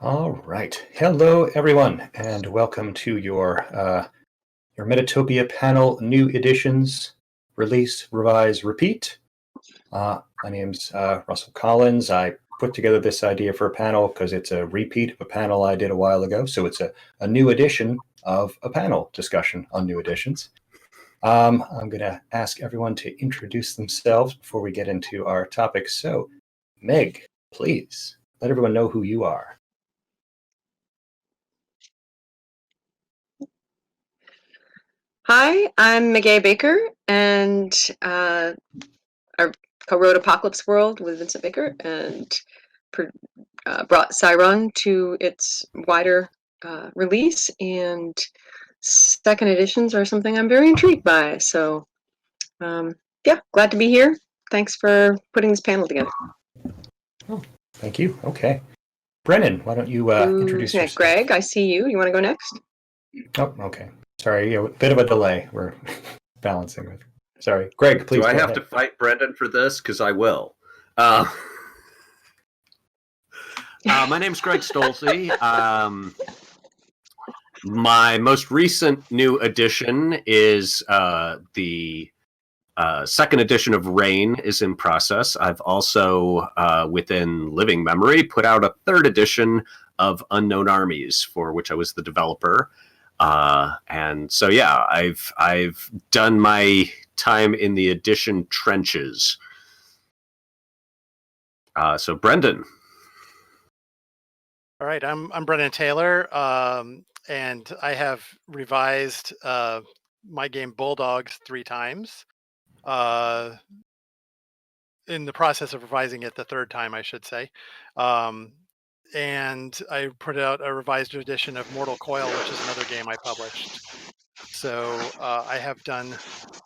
All right. Hello, everyone, and welcome to your Metatopia panel, new editions, release, revise, repeat. My name's Russell Collins. I put together this idea for a panel because it's a repeat of a panel I did a while ago. So it's a new edition of a panel discussion on new editions. I'm going to ask everyone to introduce themselves before we get into our topic. So, Meg, please let everyone know who you are. Hi, I'm Meguey Baker, and I co-wrote Apocalypse World with Vincent Baker and brought Cyron to its wider release. And second editions are something I'm very intrigued by. So, yeah, glad to be here. Thanks for putting this panel together. Oh, thank you. Okay. Brennan, why don't you introduce yourself? Greg, I see you. You want to go next? Oh, okay. Sorry, a bit of a delay. We're balancing with. Sorry, Greg, please. Do I go have ahead. to fight Brendan for this? Because I will. My name's Greg Stolze. My most recent new edition is the second edition of Rain is in process. I've also, within living memory, put out a third edition of Unknown Armies, for which I was the developer. And so, yeah, I've done my time in the edition trenches. So, Brendan. All right, I'm Brennan Taylor, and I have revised my game Bulldogs 3 times. In the process of revising it the third time, I should say. And I put out a revised edition of Mortal Coil, which is another game I published. So I have done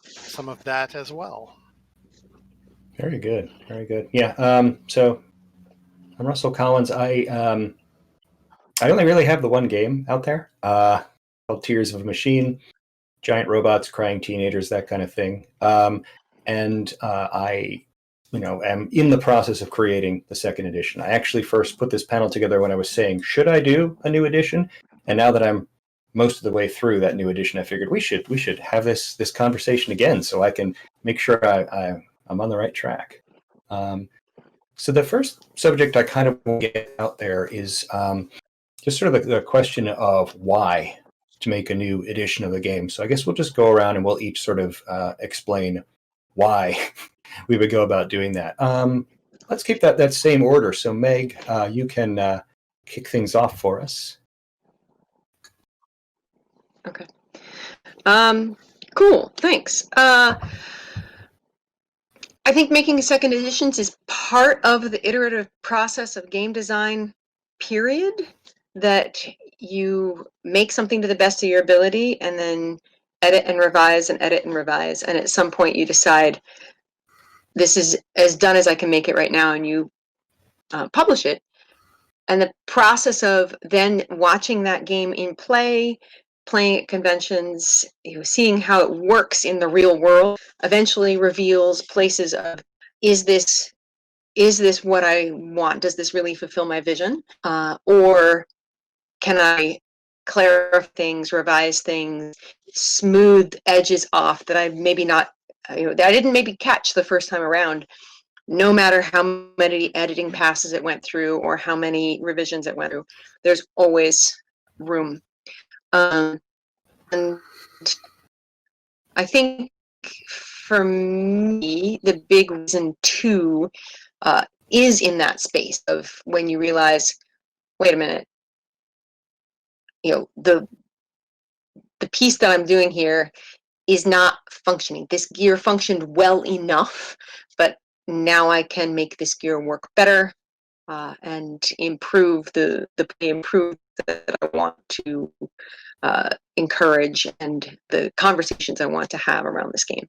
some of that as well. Very good. Very good. Yeah. So I'm Russell Collins. I only really have the one game out there called Tears of a Machine, giant robots, crying teenagers, that kind of thing. And I am in the process of creating the second edition. I actually first put this panel together when I was saying, should I do a new edition? And now that I'm most of the way through that new edition, I figured we should have this conversation again so I can make sure I'm on the right track. So the first subject I kind of want to get out there is just sort of the question of why to make a new edition of the game. So I guess we'll just go around and we'll each sort of explain why we would go about doing that. Let's keep that same order. So Meg, you can kick things off for us. Okay. Cool. Thanks. I think making second editions is part of the iterative process of game design, period, that you make something to the best of your ability and then edit and revise and edit and revise. And at some point you decide this is as done as I can make it right now, and you publish it. And the process of then watching that game in play, playing at conventions, seeing how it works in the real world, eventually reveals places of, is this what I want? Does this really fulfill my vision? Or can I clarify things, revise things, smooth edges off that I maybe not, that I didn't maybe catch the first time around, no matter how many editing passes it went through or how many revisions it went through, there's always room. And I think for me, the big reason too is in that space of when you realize, wait a minute, the piece that I'm doing here is not functioning. This gear functioned well enough, but now I can make this gear work better and improve the improve that I want to encourage and the conversations I want to have around this game.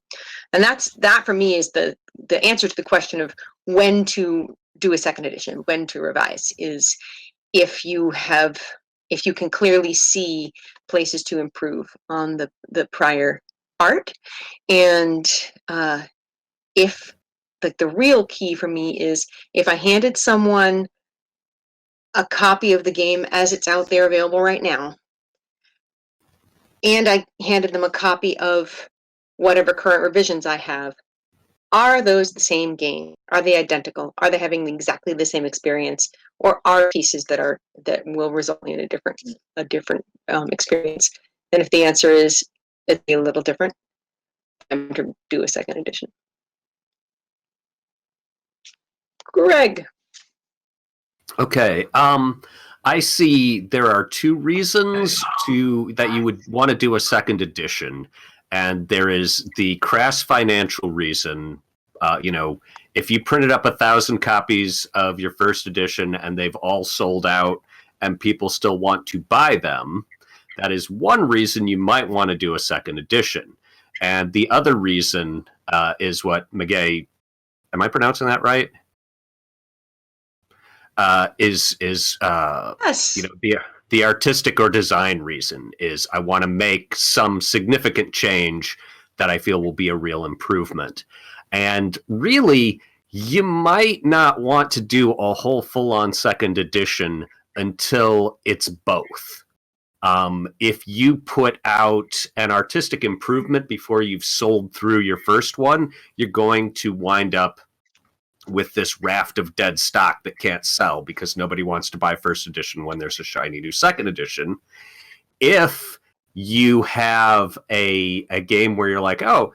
And that for me is the answer to the question of when to do a second edition, when to revise, is if you can clearly see places to improve on the prior art. And if the real key for me is if I handed someone a copy of the game as it's out there available right now, and I handed them a copy of whatever current revisions I have, are those the same game? Are they identical? Are they having exactly the same experience, or are pieces that will result in a different experience? And if the answer is it's a little different, I'm going to do a second edition. Greg. Okay. I see there are two reasons that you would want to do a second edition, and there is the crass financial reason. If you printed up 1,000 copies of your first edition and they've all sold out and people still want to buy them, that is one reason you might want to do a second edition. And the other reason is what Meguey, am I pronouncing that right? Is Yes. The artistic or design reason is I want to make some significant change that I feel will be a real improvement. And really, you might not want to do a whole full-on second edition until it's both. If you put out an artistic improvement before you've sold through your first one, you're going to wind up with this raft of dead stock that can't sell because nobody wants to buy first edition when there's a shiny new second edition. If you have a game where you're like, oh,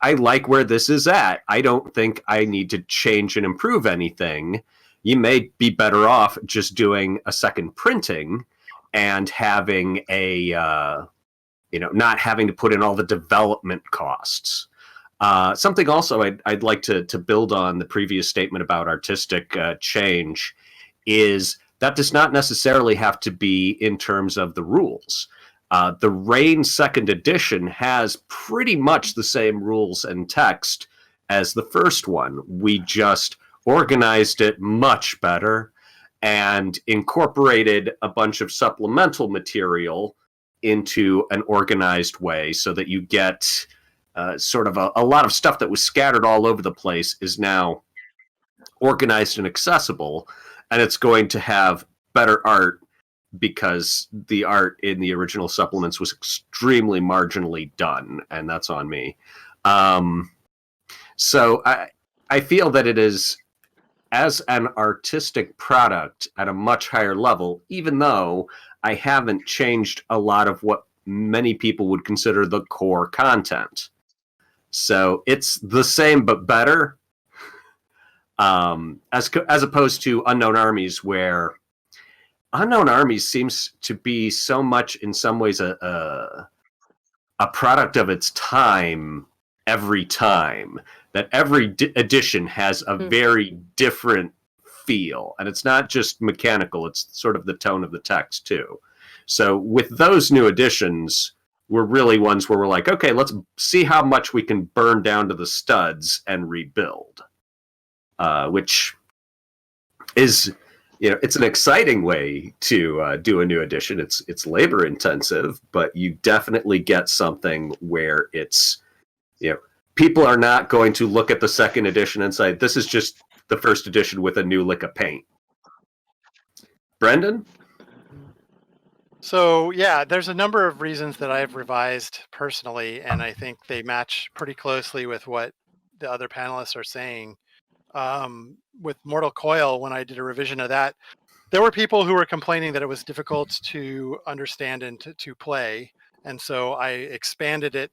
I like where this is at, I don't think I need to change and improve anything, you may be better off just doing a second printing and having not having to put in all the development costs. Something also I'd like to build on the previous statement about artistic change is that does not necessarily have to be in terms of the rules. The Reign second edition has pretty much the same rules and text as the first one. We just organized it much better and incorporated a bunch of supplemental material into an organized way so that you get sort of a lot of stuff that was scattered all over the place is now organized and accessible, and it's going to have better art because the art in the original supplements was extremely marginally done, and that's on me. So I feel that it is, as an artistic product at a much higher level, even though I haven't changed a lot of what many people would consider the core content. So it's the same but better, as opposed to Unknown Armies, where Unknown Armies seems to be so much, in some ways, a product of its time every time, that every edition has a very different feel. And it's not just mechanical, it's sort of the tone of the text, too. So with those new editions, we're really ones where we're like, okay, let's see how much we can burn down to the studs and rebuild, which is, it's an exciting way to do a new edition. It's labor intensive, but you definitely get something where it's, people are not going to look at the second edition and say, this is just the first edition with a new lick of paint. Brendan? So yeah, there's a number of reasons that I've revised personally, and I think they match pretty closely with what the other panelists are saying. With Mortal Coil, when I did a revision of that, there were people who were complaining that it was difficult to understand and to play, and so I expanded it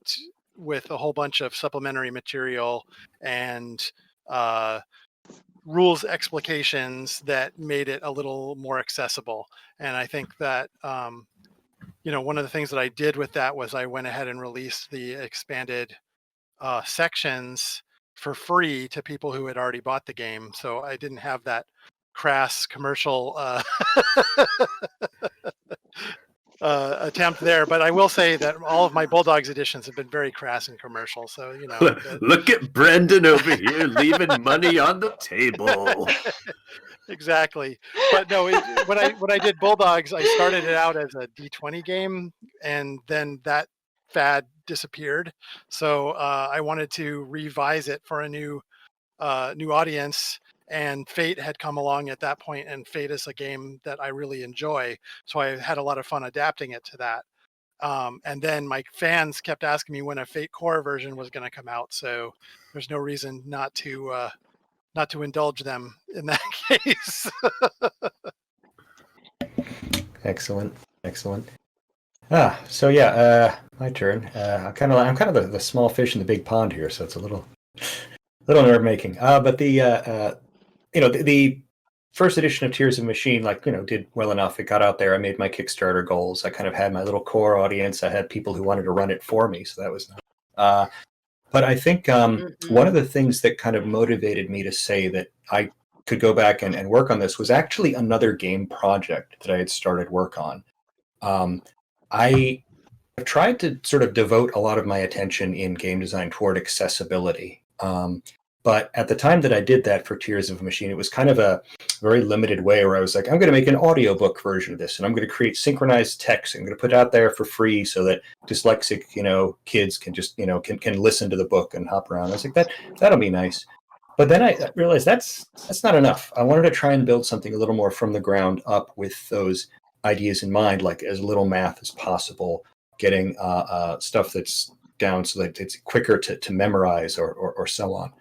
with a whole bunch of supplementary material and rules explications that made it a little more accessible. And I think that, one of the things that I did with that was I went ahead and released the expanded sections for free to people who had already bought the game. So I didn't have that crass commercial attempt there, but I will say that all of my Bulldogs editions have been very crass and commercial. So Look at Brendan over here leaving money on the table. Exactly. But no, when I did Bulldogs, I started it out as a D20 game, and then that fad disappeared. So I wanted to revise it for a new audience, and Fate had come along at that point, and Fate is a game that I really enjoy, so I had a lot of fun adapting it to that. And then my fans kept asking me when a Fate Core version was going to come out, so there's no reason not to indulge them in that case. Excellent, excellent. So yeah, my turn. I'm kind of the small fish in the big pond here, so it's a little nerve making. But the first edition of Tears of Machine, did well enough. It got out there. I made my Kickstarter goals. I kind of had my little core audience. I had people who wanted to run it for me, so that was nice. But I think one of the things that kind of motivated me to say that I could go back and work on this was actually another game project that I had started work on. I have tried to sort of devote a lot of my attention in game design toward accessibility. But at the time that I did that for Tears of a Machine, it was kind of a very limited way where I was like, I'm going to make an audiobook version of this, and I'm going to create synchronized text. I'm going to put it out there for free so that dyslexic, kids can just, can listen to the book and hop around. I was like, that'll be nice. But then I realized that's not enough. I wanted to try and build something a little more from the ground up with those ideas in mind, like as little math as possible, getting stuff that's down so that it's quicker to memorize or so on.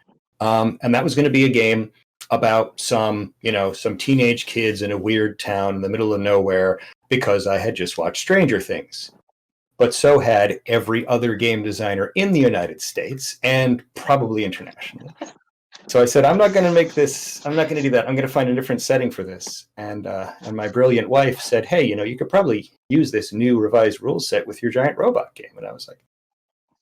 And that was going to be a game about some teenage kids in a weird town in the middle of nowhere because I had just watched Stranger Things. But so had every other game designer in the United States and probably internationally. So I said, I'm not going to make this. I'm not going to do that. I'm going to find a different setting for this. And my brilliant wife said, hey, you could probably use this new revised rule set with your giant robot game. And I was like,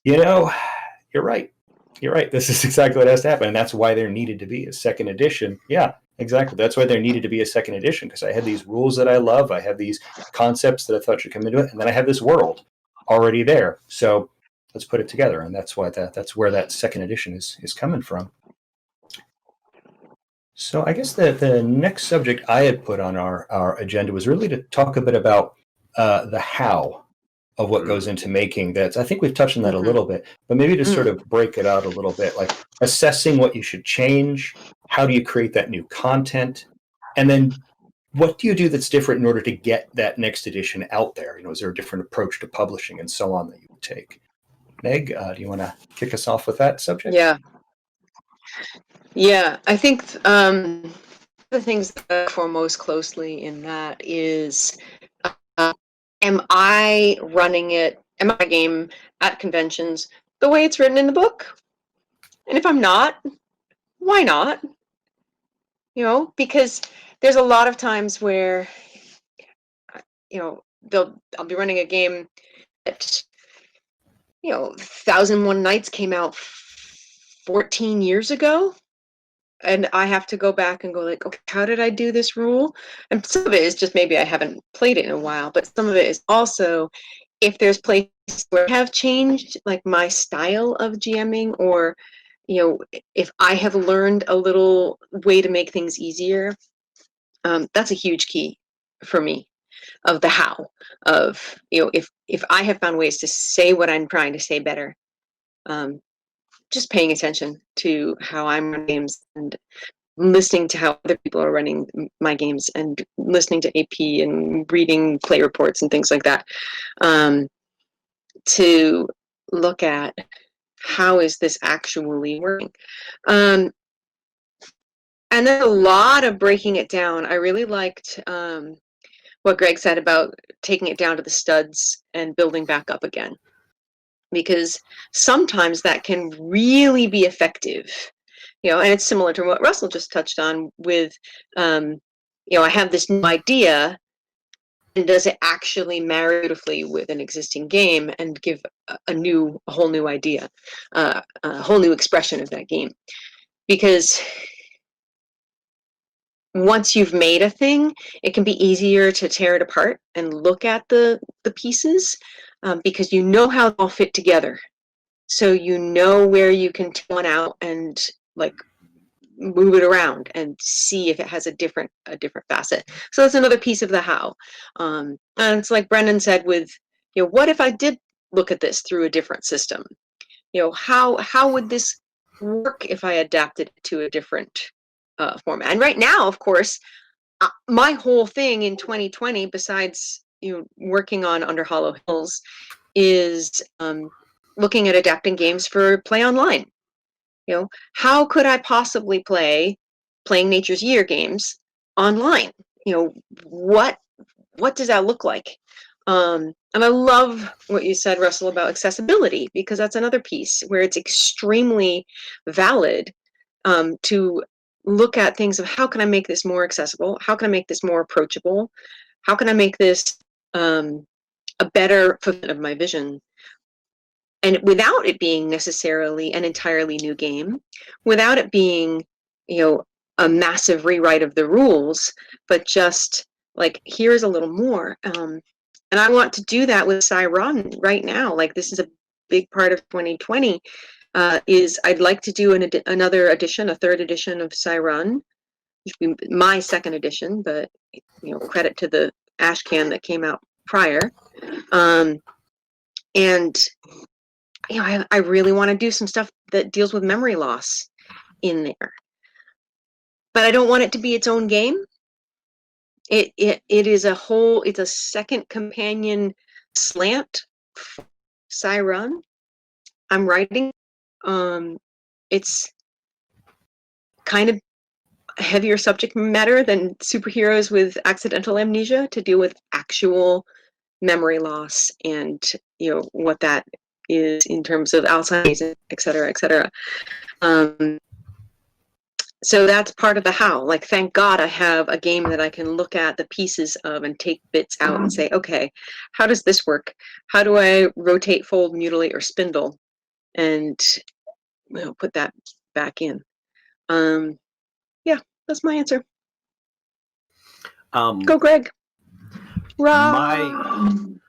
you're right. You're right. This is exactly what has to happen. And that's why there needed to be a second edition. Yeah, exactly. That's why there needed to be a second edition, because I had these rules that I love. I have these concepts that I thought should come into it. And then I have this world already there. So let's put it together. And that's why that's where that second edition is coming from. So I guess the next subject I had put on our agenda was really to talk a bit about the how of what goes into making that. I think we've touched on that a little bit, but maybe to sort of break it out a little bit, like assessing what you should change, how do you create that new content, and then what do you do that's different in order to get that next edition out there? Is there a different approach to publishing and so on that you would take? Meg, do you want to kick us off with that subject? Yeah, I think the things that I look for most closely in that is, am I running it, am I game at conventions the way it's written in the book? And if I'm not, why not? Because there's a lot of times where, I'll be running a game that, 1001 Nights came out 14 years ago. And I have to go back and go like, okay, how did I do this rule? And some of it is just maybe I haven't played it in a while, but some of it is also if there's places where I have changed like my style of GMing, or if I have learned a little way to make things easier. That's a huge key for me of the how of if I have found ways to say what I'm trying to say better. Just paying attention to how I'm running games and listening to how other people are running my games and listening to AP and reading play reports and things like that, to look at how is this actually working. And then a lot of breaking it down. I really liked what Greg said about taking it down to the studs and building back up again, because sometimes that can really be effective, and it's similar to what Russell just touched on with, I have this new idea, and does it actually marry beautifully with an existing game and give a whole new idea, a whole new expression of that game? Because once you've made a thing, it can be easier to tear it apart and look at the pieces, because you know how they all fit together. So you know where you can take one out and like move it around and see if it has a different facet. So that's another piece of the how. And it's like Brennan said with, what if I did look at this through a different system? How would this work if I adapted it to a different format. And right now, of course, my whole thing in 2020, besides working on Under Hollow Hills, is looking at adapting games for play online. How could I possibly playing Nature's Year games online? What does that look like? And I love what you said, Russell, about accessibility, because that's another piece where it's extremely valid to look at things of how can I make this more accessible? How can I make this more approachable? How can I make this a better fulfillment of my vision? And without it being necessarily an entirely new game, without it being, a massive rewrite of the rules, but just like, here's a little more. And I want to do that with Cyron right now. Like, this is a big part of 2020. Is I'd like to do another edition, a third edition of Cyron, which would be my second edition, but credit to the Ashcan that came out prior. And I really want to do some stuff that deals with memory loss in there, but I don't want it to be its own game. It is it's a second companion slant. Cyron, I'm writing. It's kind of heavier subject matter than superheroes with accidental amnesia, to deal with actual memory loss and what that is in terms of Alzheimer's, et cetera, et cetera. So that's part of the how. Like, thank God I have a game that I can look at the pieces of and take bits out and say, okay, how does this work? How do I rotate, fold, mutilate, or spindle, and put that back in? Yeah, that's my answer. Go, Greg. My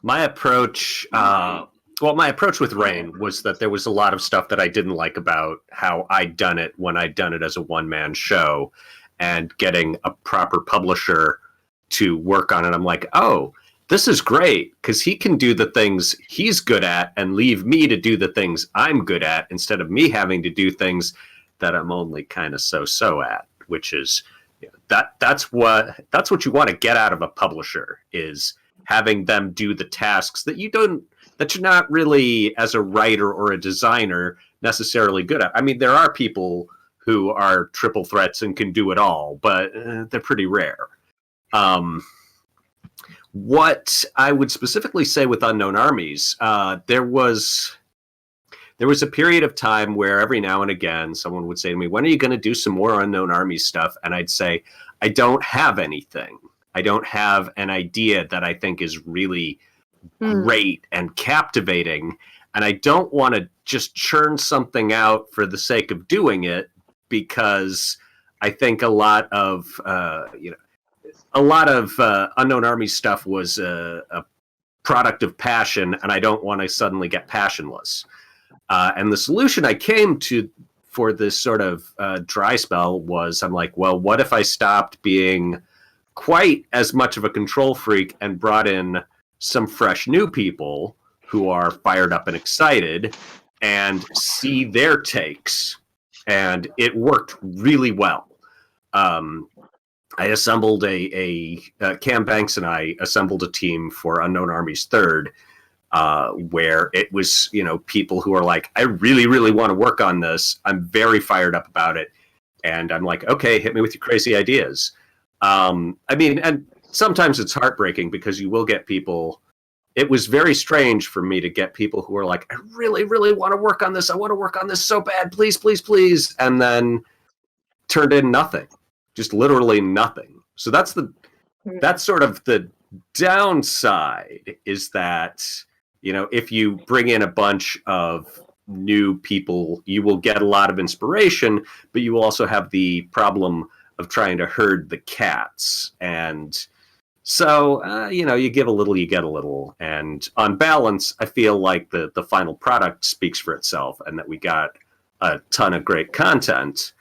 approach, my approach with Rain was that there was a lot of stuff that I didn't like about how I'd done it when I'd done it as a one-man show, and getting a proper publisher to work on it. I'm like, oh, this is great, because he can do the things he's good at and leave me to do the things I'm good at, instead of me having to do things that I'm only kind of so at, which is that's what you want to get out of a publisher, is having them do the tasks that you're not really, as a writer or a designer, necessarily good at. I mean, there are people who are triple threats and can do it all, but they're pretty rare. What I would specifically say with Unknown Armies, there was a period of time where every now and again someone would say to me, when are you going to do some more Unknown Armies stuff? And I'd say, I don't have anything. I don't have an idea that I think is really great and captivating. And I don't want to just churn something out for the sake of doing it, because I think a lot of Unknown Armies stuff was a product of passion, and I don't want to suddenly get passionless. And the solution I came to for this sort of dry spell was, I'm like, well, what if I stopped being quite as much of a control freak and brought in some fresh new people who are fired up and excited, and see their takes. And it worked really well. I assembled Cam Banks and I assembled a team for Unknown Armies 3rd, where it was, people who are like, I really, really want to work on this. I'm very fired up about it. And I'm like, okay, hit me with your crazy ideas. And sometimes it's heartbreaking, because you will get people. It was very strange for me to get people who are like, I really, really want to work on this. I want to work on this so bad. Please, please, please. And then turned in nothing, just literally nothing. So that's sort of the downside, is that, if you bring in a bunch of new people, you will get a lot of inspiration, but you will also have the problem of trying to herd the cats. And so, you give a little, you get a little. And on balance, I feel like the final product speaks for itself, and that we got a ton of great content,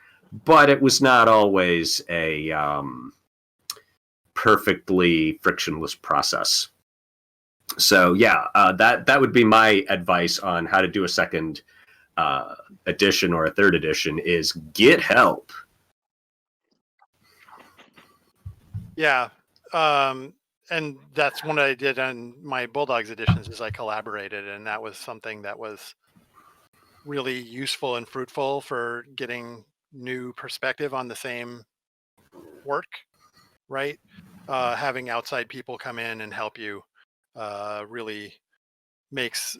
but it was not always a perfectly frictionless process. So yeah, that would be my advice on how to do a second edition or a third edition, is get help. Yeah. And that's what I did on my Bulldogs editions is I collaborated, and that was something that was really useful and fruitful for getting new perspective on the same work, right? Having outside people come in and help you really makes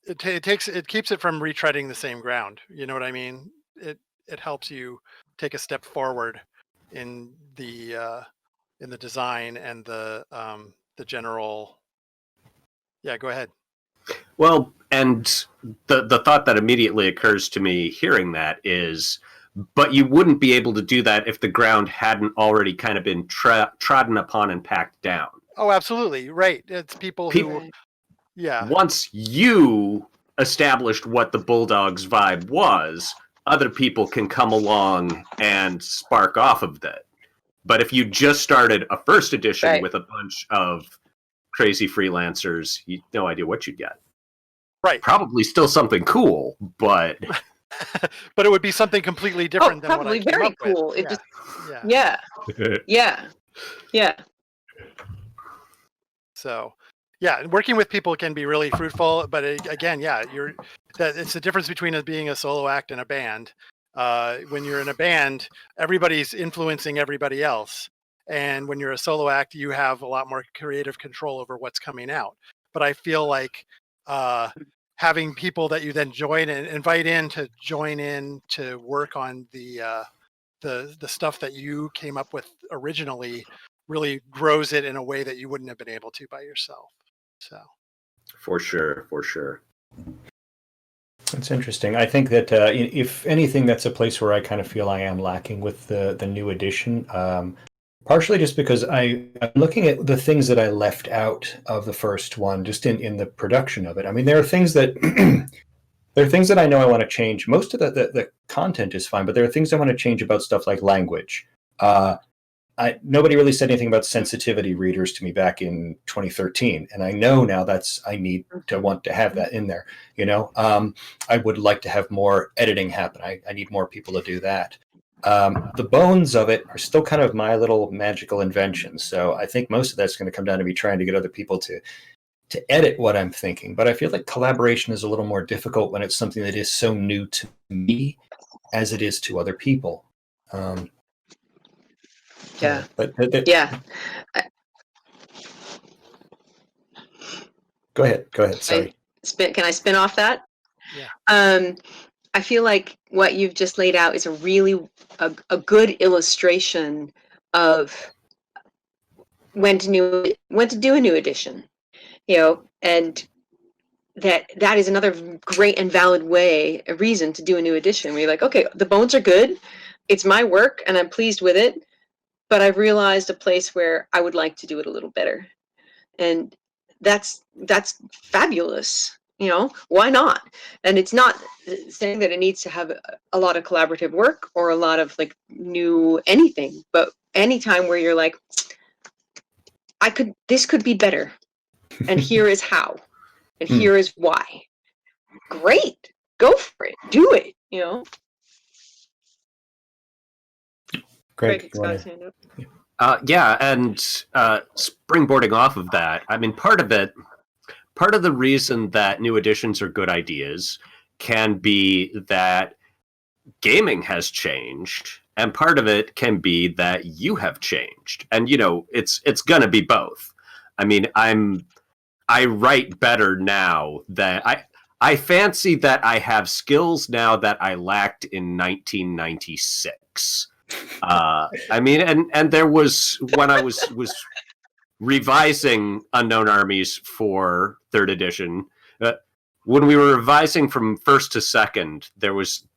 it keeps it from retreading the same ground. You know what I mean? It helps you take a step forward in the design and the general. Yeah, go ahead. Well, and the thought that immediately occurs to me hearing that is, but you wouldn't be able to do that if the ground hadn't already kind of been trodden upon and packed down. Oh, absolutely. Right. It's people who, yeah. Once you established what the Bulldogs vibe was, other people can come along and spark off of that. But if you just started a first edition Right. with a bunch of crazy freelancers, you no idea what you'd get. Right. Probably still something cool, but but it would be something completely different than what I probably came very up with. cool. It Yeah. just yeah. So, yeah, working with people can be really fruitful, but again, yeah, it's the difference between being a solo act and a band. When you're in a band, everybody's influencing everybody else, and when you're a solo act, you have a lot more creative control over what's coming out. But I feel like having people that you then join and invite in to join in to work on the stuff that you came up with originally really grows it in a way that you wouldn't have been able to by yourself. So for sure. That's interesting. I think that if anything, that's a place where I kind of feel I am lacking with the new edition. Partially just because I'm looking at the things that I left out of the first one, just in the production of it. I mean, there are things that I know I want to change. Most of the content is fine, but there are things I want to change about stuff like language. Nobody really said anything about sensitivity readers to me back in 2013, and I know now I need to want to have that in there. I would like to have more editing happen. I need more people to do that. The bones of it are still kind of my little magical invention. So I think most of that's going to come down to me trying to get other people to edit what I'm thinking. But I feel like collaboration is a little more difficult when it's something that is so new to me as it is to other people. Yeah. But Yeah. Go ahead. Sorry. Can I spin off that? Yeah. I feel like what you've just laid out is a really a good illustration of when to do a new edition, and that is another great and valid a reason to do a new edition. Where you're like, okay, the bones are good, it's my work, and I'm pleased with it, but I've realized a place where I would like to do it a little better, and that's fabulous. Why not? And it's not saying that it needs to have a lot of collaborative work or a lot of like new anything, but anytime where you're like, this could be better, and here is how, and here is why. Great, go for it, do it. Greg, Yeah, and springboarding off of that, I mean, part of the reason that new editions are good ideas can be that gaming has changed, and part of it can be that you have changed. And it's gonna be both. I mean, I write better now than I fancy that I have skills now that I lacked in 1996. I mean, and there was when I was revising Unknown Armies for third edition. When we were revising from first to second, there was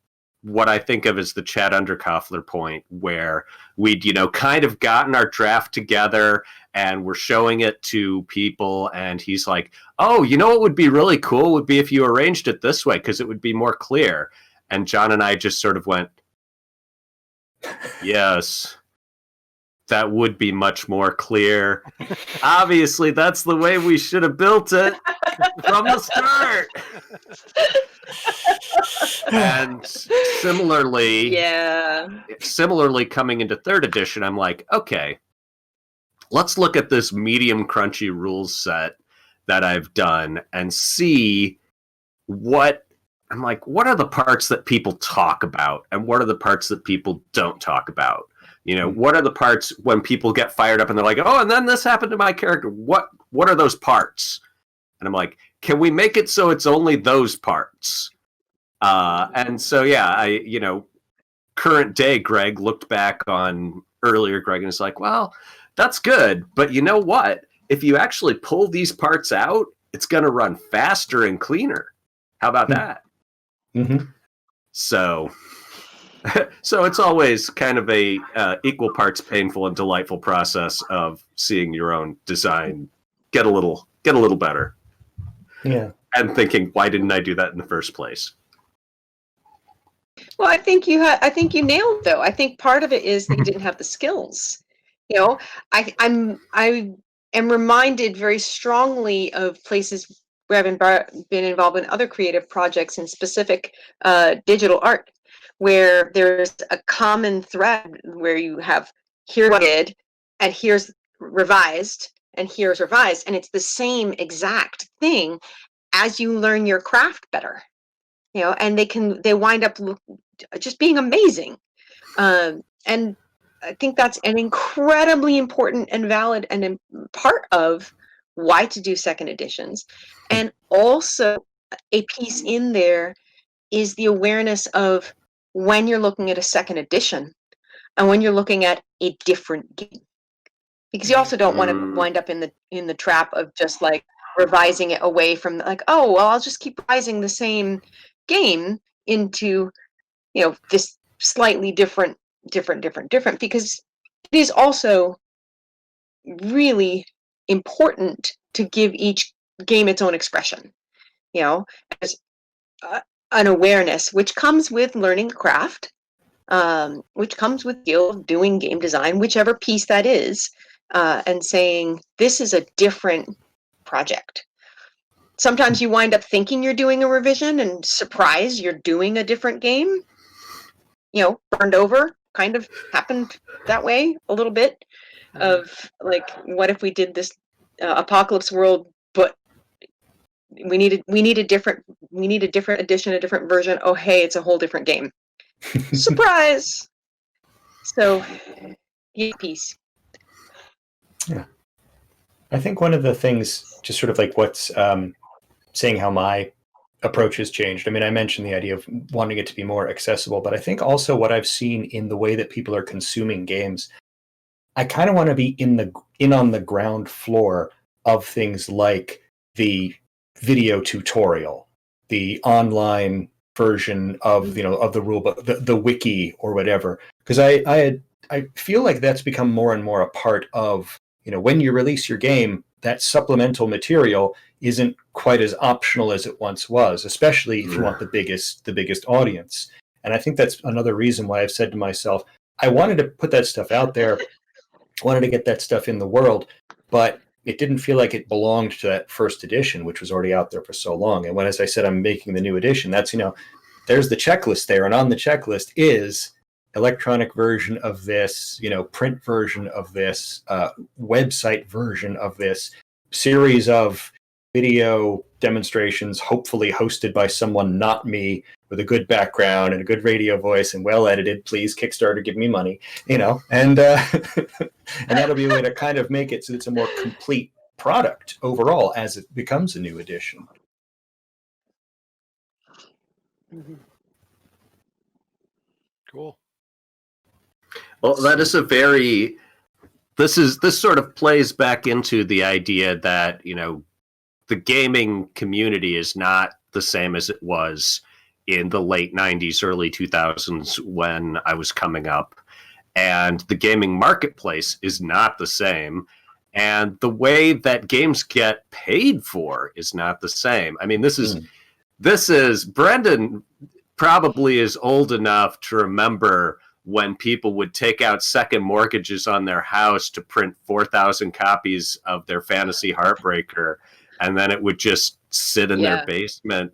what I think of as the Chad Underkoffler point, where we'd kind of gotten our draft together and we're showing it to people, and he's like, "Oh, what would be really cool would be if you arranged it this way because it would be more clear." And John and I just sort of went, "Yes." that would be much more clear. Obviously, that's the way we should have built it from the start. And similarly, coming into third edition, I'm like, okay, let's look at this medium crunchy rules set that I've done and see what are the parts that people talk about and what are the parts that people don't talk about? What are the parts when people get fired up and they're like, oh, and then this happened to my character. What are those parts? And I'm like, can we make it so it's only those parts? And so, yeah, current day Greg looked back on earlier Greg and is like, well, that's good. But you know what? If you actually pull these parts out, it's going to run faster and cleaner. How about that? Mm-hmm. So it's always kind of a equal parts painful and delightful process of seeing your own design get a little better. Yeah. And thinking, why didn't I do that in the first place? Well, I think you nailed it, though. I think part of it is that you didn't have the skills. I am reminded very strongly of places where I've been involved in other creative projects in specific digital art, where there's a common thread where you have here's what I did, and here's revised, and here's revised, and it's the same exact thing as you learn your craft better. And they wind up just being amazing. And I think that's an incredibly important and valid and part of why to do second editions. And also a piece in there is the awareness of when you're looking at a second edition and when you're looking at a different game. Because you also don't want to wind up in the trap of just like revising it away from like, oh, well, I'll just keep revising the same game into this slightly different, because it is also really important to give each game its own expression, as an awareness which comes with learning craft, which comes with skill of doing game design, whichever piece that is, and saying this is a different project. Sometimes you wind up thinking you're doing a revision and surprised you're doing a different game. Burned Over kind of happened that way a little bit, of like, what if we did this apocalypse world, but we need a different edition, a different version. Oh, hey, it's a whole different game. Surprise! So, piece. Yeah. I think one of the things, just sort of like what's saying how my approach has changed. I mean, I mentioned the idea of wanting it to be more accessible, but I think also what I've seen in the way that people are consuming games, I kind of want to be in on the ground floor of things like the video tutorial, the online version of of the rule book, the wiki or whatever, because I feel like that's become more and more a part of when you release your game, that supplemental material isn't quite as optional as it once was, especially if you want the biggest audience. And I think that's another reason why I've said to myself, I wanted to put that stuff out there, wanted to get that stuff in the world, but it didn't feel like it belonged to that first edition, which was already out there for so long. And when, as I said, I'm making the new edition, that's, there's the checklist there. And on the checklist is electronic version of this, print version of this, website version of this, series of video demonstrations, hopefully hosted by someone not me, with a good background and a good radio voice and well edited. Please, Kickstarter, give me money, and and that'll be a way to kind of make it so it's a more complete product overall as it becomes a new edition. Cool. Well, that is this sort of plays back into the idea that, the gaming community is not the same as it was in the late 90s, early 2000s when I was coming up. And the gaming marketplace is not the same. And the way that games get paid for is not the same. I mean, this is Brendan probably is old enough to remember when people would take out second mortgages on their house to print 4,000 copies of their fantasy Heartbreaker, and then it would just sit in their Yeah. basement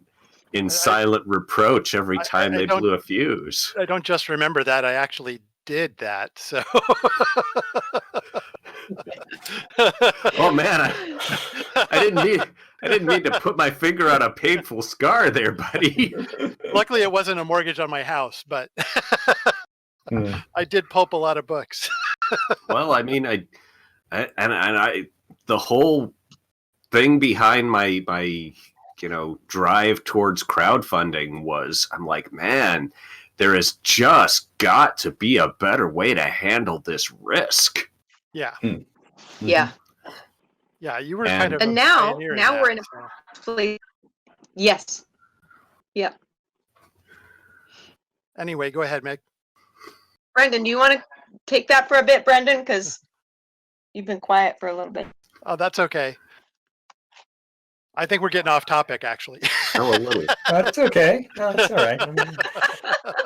in I- silent reproach every time I they don't- blew a fuse. I don't just remember that. I actually did that. So. Oh man, I didn't mean to put my finger on a painful scar there, buddy. Luckily, it wasn't a mortgage on my house, but Hmm. I did pulp a lot of books. Well, I mean, the whole thing behind my drive towards crowdfunding was, I'm like, man, there has just got to be a better way to handle this risk. Yeah, Yeah. yeah, you were And- kind of. And a now pioneer in we're that, in a so. place. Yes. Yeah. Anyway, go ahead, Meg. Brendan, do you want to take that for a bit, Brendan? Because you've been quiet for a little bit. Oh, that's okay. I think we're getting off topic, actually. Oh, a little. That's okay. No, it's all right. I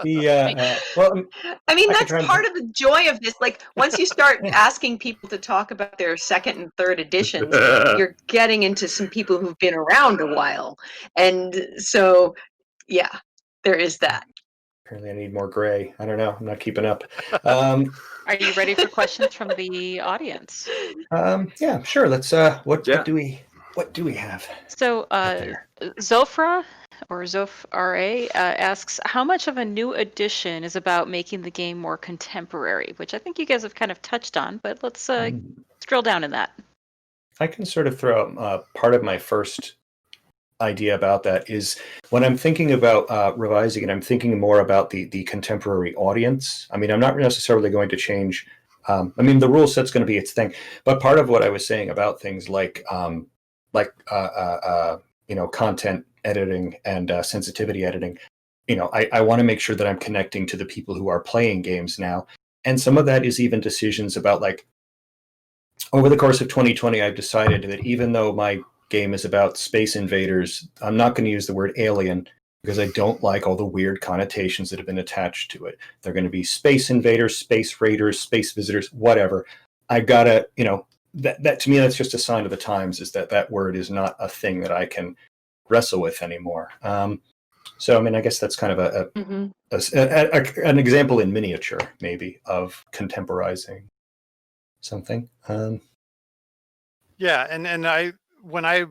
mean, well, I mean, I could that's try and- part of the joy of this. Like, once you start asking people to talk about their second and third editions, you're getting into some people who've been around a while. And so, yeah, there is that. apparently I need more gray. I don't know. I'm not keeping up. Are you ready for questions from the audience? Yeah, sure. Let's. What do we have? So out there? Zofra or Zofra asks, how much of a new edition is about making the game more contemporary? Which I think you guys have kind of touched on, but let's drill down in that. I can sort of throw out part of my first idea about that is when I'm thinking about revising it, I'm thinking more about the contemporary audience. I mean, I'm not necessarily going to change. I mean, the rule set's going to be its thing, but part of what I was saying about things like content editing and sensitivity editing, I want to make sure that I'm connecting to the people who are playing games now, and some of that is even decisions about like over the course of 2020, I've decided that even though my game is about space invaders, I'm not going to use the word alien because I don't like all the weird connotations that have been attached to it. They're going to be space invaders, space raiders, space visitors, whatever. I gotta, that to me, that's just a sign of the times, is that word is not a thing that I can wrestle with anymore. So, I mean, I guess that's kind of an example in miniature, maybe, of contemporizing something. Yeah, and when I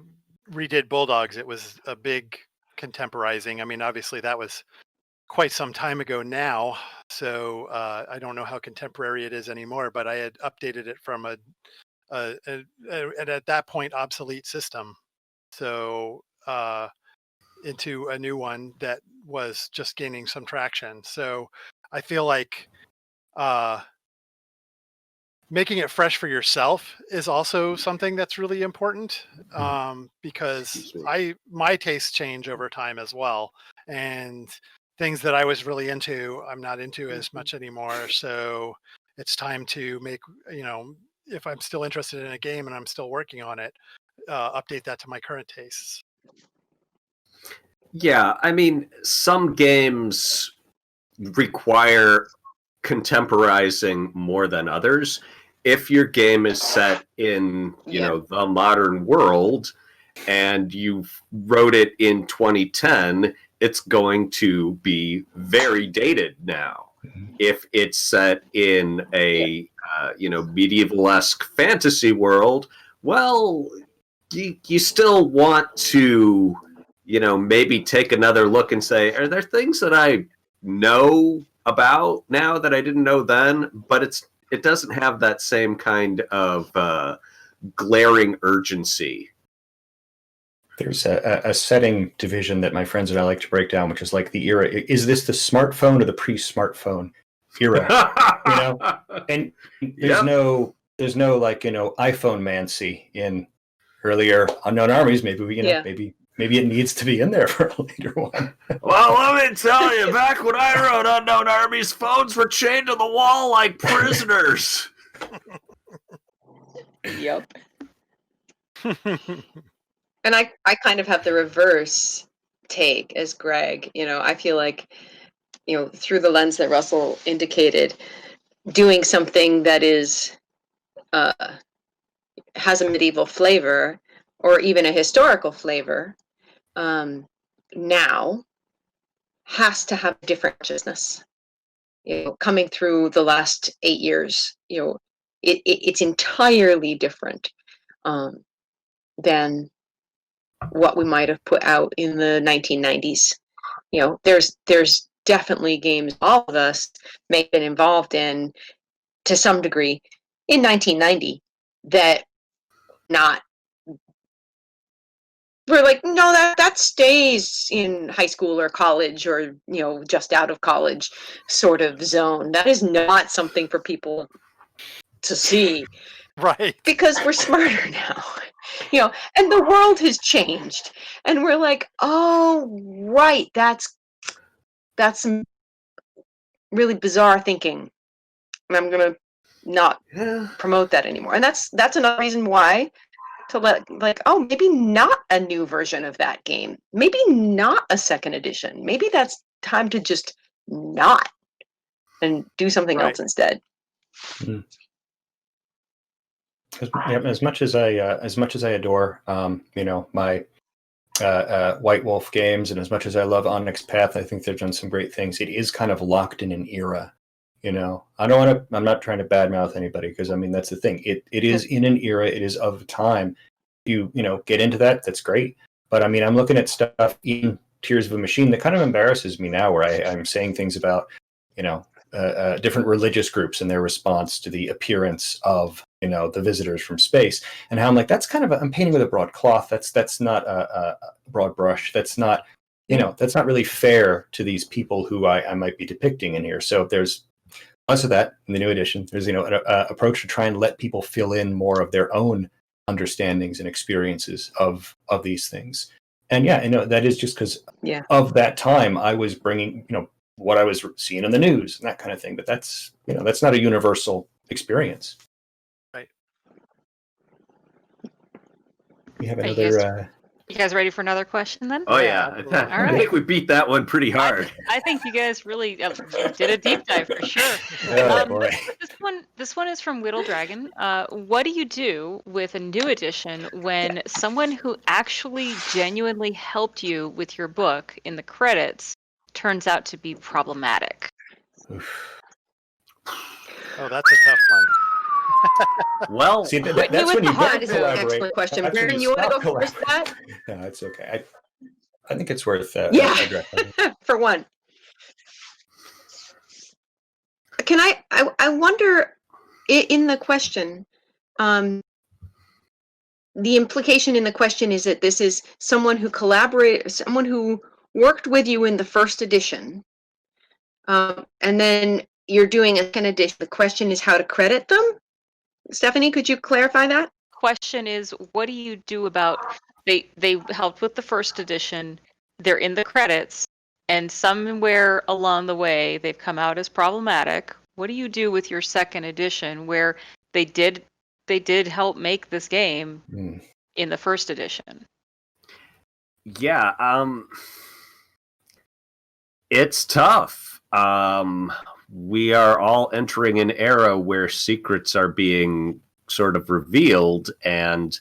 redid Bulldogs, it was a big contemporizing. I mean, obviously that was quite some time ago now, so I don't know how contemporary it is anymore. But I had updated it from an at that point obsolete system, so into a new one that was just gaining some traction. So I feel like making it fresh for yourself is also something that's really important, because my tastes change over time as well, and things that I was really into, I'm not into as much anymore. So it's time to make, if I'm still interested in a game and I'm still working on it, update that to my current tastes. Yeah, I mean, some games require contemporizing more than others. If your game is set in, the modern world and you wrote it in 2010, it's going to be very dated now. If it's set in a, medieval-esque fantasy world, well, you still want to, maybe take another look and say, are there things that I know about now that I didn't know then? But it doesn't have that same kind of glaring urgency. There's a setting division that my friends and I like to break down, which is like the era. Is this the smartphone or the pre-smartphone era? And there's no like, iPhone mancy in earlier Unknown Armies. Maybe maybe it needs to be in there for a later one. Well, let me tell you, back when I wrote Unknown Armies, phones were chained to the wall like prisoners. Yep. And I kind of have the reverse take as Greg. I feel like through the lens that Russell indicated, doing something that is has a medieval flavor or even a historical flavor now has to have different consciousness. Coming through the last 8 years, it's entirely different than what we might have put out in the 1990s. There's definitely games all of us may have been involved in to some degree in 1990 that we're like, no, that stays in high school or college or just out of college sort of zone. That is not something for people to see, Right. because we're smarter now. And the world has changed, and we're like, oh right, that's some really bizarre thinking, and I'm gonna not promote that anymore. And that's another reason why to let, like, oh, maybe not a new version of that game, maybe not a second edition, maybe that's time to just not and do something else instead. As much as I adore my White Wolf games, and as much as I love Onyx Path, I think they've done some great things. It is kind of locked in an era. I'm not trying to badmouth anybody, because I mean, that's the thing. It is in an era. It is of time. You get into that's great. But I mean, I'm looking at stuff in Tears of a Machine that kind of embarrasses me now, where I'm saying things about different religious groups and their response to the appearance of the visitors from space, and how I'm like, that's kind of I'm painting with a broad cloth. That's not a broad brush. That's not that's not really fair to these people who I might be depicting in here. So there's less of that in the new edition. There's an approach to try and let people fill in more of their own understandings and experiences of these things. And that is just because of that time I was bringing what I was seeing in the news and that kind of thing. But that's that's not a universal experience. Right. We have another. You guys ready for another question then? Oh yeah, I think we beat that one pretty hard. I think you guys really did a deep dive for sure. Oh boy. This one is from Whittle Dragon. What do you do with a new edition when someone who actually genuinely helped you with your book in the credits turns out to be problematic? Oh, that's a tough one. Well, see, that's when you don't collaborate. Excellent question. Brennan, you want to go first for that? No, it's okay. I think it's worth addressing. For one. Can I wonder, in the question, the implication in the question is that this is someone who someone who worked with you in the first edition, and then you're doing a second edition. The question is how to credit them? Stephanie, could you clarify that? Question is, what do you do about they helped with the first edition, they're in the credits, and somewhere along the way they've come out as problematic. What do you do with your second edition where they did help make this game in the first edition? Yeah, it's tough. We are all entering an era where secrets are being sort of revealed, and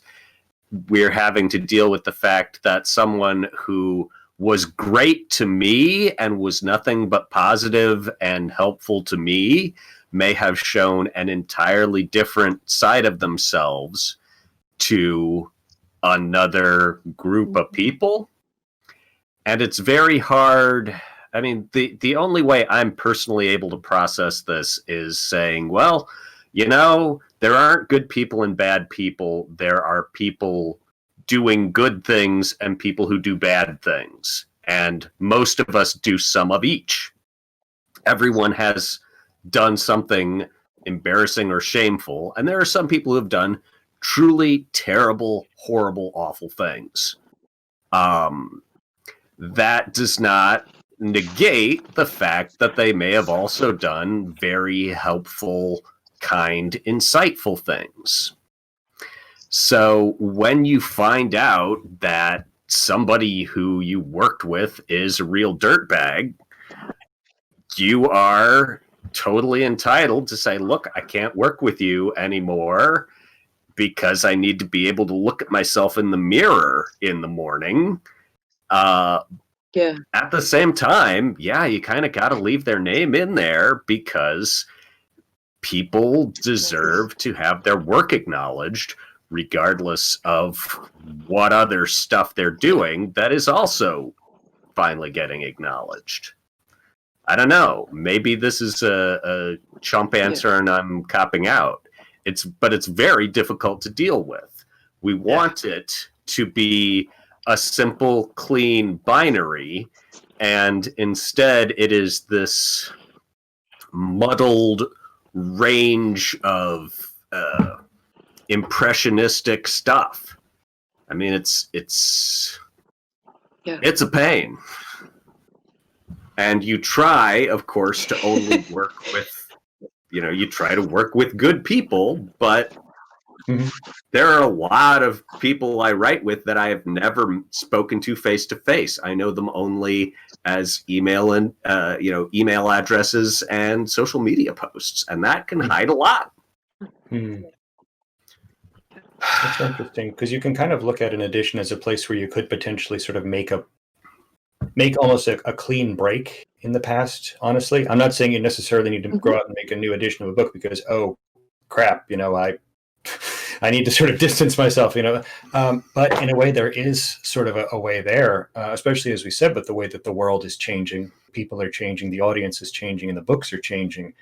we're having to deal with the fact that someone who was great to me and was nothing but positive and helpful to me may have shown an entirely different side of themselves to another group of people. And it's very hard. I mean, the only way I'm personally able to process this is saying, well, there aren't good people and bad people. There are people doing good things and people who do bad things. And most of us do some of each. Everyone has done something embarrassing or shameful. And there are some people who have done truly terrible, horrible, awful things. That does not negate the fact that they may have also done very helpful, kind, insightful things. So when you find out that somebody who you worked with is a real dirtbag, you are totally entitled to say, look, I can't work with you anymore because I need to be able to look at myself in the mirror in the morning. Yeah. At the same time, yeah, you kind of got to leave their name in there because people deserve to have their work acknowledged regardless of what other stuff they're doing that is also finally getting acknowledged. I don't know. Maybe this is a chump answer and I'm copping out. But it's very difficult to deal with. We want it to be a simple, clean binary, and instead it is this muddled range of impressionistic stuff. I mean, it's a pain. And you try, of course, to only work with, you try to work with good people, but there are a lot of people I write with that I have never spoken to face to face. I know them only as email and, email addresses and social media posts, and that can hide a lot. That's interesting because you can kind of look at an edition as a place where you could potentially sort of make almost a clean break in the past. Honestly, I'm not saying you necessarily need to go out and make a new edition of a book because, oh crap, I need to sort of distance myself, but in a way there is sort of a way there, especially as we said, but the way that the world is changing, people are changing, the audience is changing, and the books are changing.